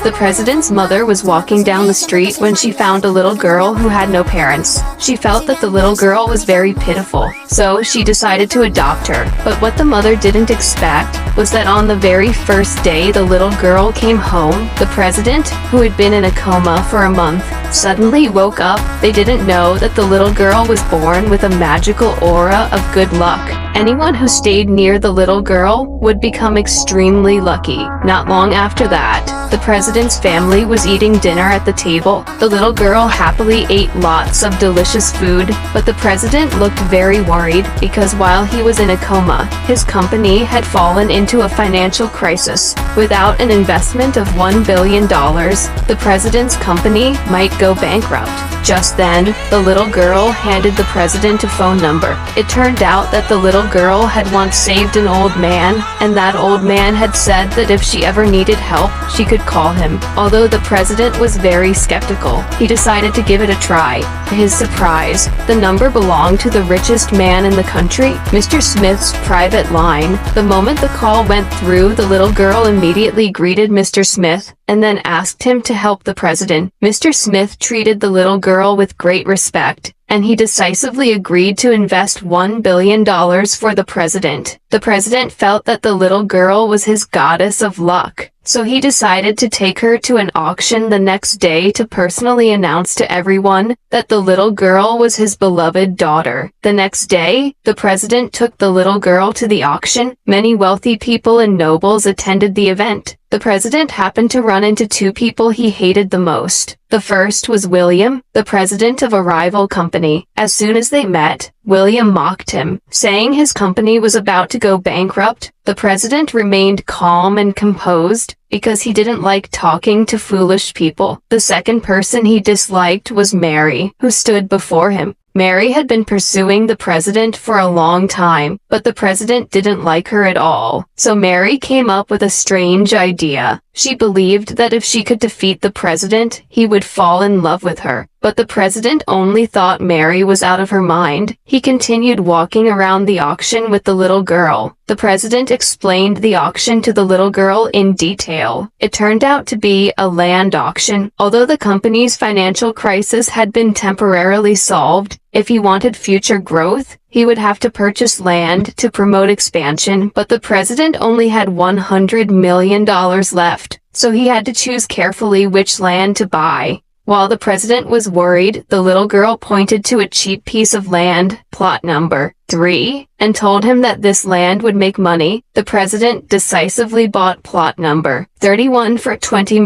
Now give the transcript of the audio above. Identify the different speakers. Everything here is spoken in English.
Speaker 1: The president's mother was walking down the street when she found a little girl who had no parents. She felt that the little girl was very pitiful, so she decided to adopt her. But what the mother didn't expect was that on the very first day the little girl came home, the president, who had been in a coma for a month, suddenly woke up. They didn't know that the little girl was born with a magical aura of good luck. Anyone who stayed near the little girl would become extremely lucky. Not long after that, the president's family was eating dinner at the table. The little girl happily ate lots of delicious food, but the president looked very worried because while he was in a coma, his company had fallen into a financial crisis. Without an investment of $1 billion, the president's company might go bankrupt. Just then, the little girl handed the president a phone number. It turned out that the little girl had once saved an old man, and that old man had said that if she ever needed help, she could call him. Although the president was very skeptical, he decided to give it a try. To his surprise, the number belonged to the richest man in the country, Mr. Smith's private line. The moment the call went through, the little girl immediately greeted Mr. Smith and then asked him to help the president. Mr. Smith treated the little girl with great respect, and he decisively agreed to invest $1 billion for the president. The president felt that the little girl was his goddess of luck, so he decided to take her to an auction the next day to personally announce to everyone that the little girl was his beloved daughter. The next day, the president took the little girl to the auction. Many wealthy people and nobles attended the event. The president happened to run into two people he hated the most. The first was William, the president of a rival company. As soon as they met, William mocked him, saying his company was about to go bankrupt. The president remained calm and composed because he didn't like talking to foolish people. The second person he disliked was Mary, who stood before him. Mary had been pursuing the president for a long time, but the president didn't like her at all. So Mary came up with a strange idea. She believed that if she could defeat the president, he would fall in love with her. But the president only thought Mary was out of her mind. He continued walking around the auction with the little girl. The president explained the auction to the little girl in detail. It turned out to be a land auction. Although the company's financial crisis had been temporarily solved, if he wanted future growth, he would have to purchase land to promote expansion, but the president only had $100 million left, so he had to choose carefully which land to buy. While the president was worried, the little girl pointed to a cheap piece of land, plot number 3, and told him that this land would make money. The president decisively bought plot number 31 for $20 million.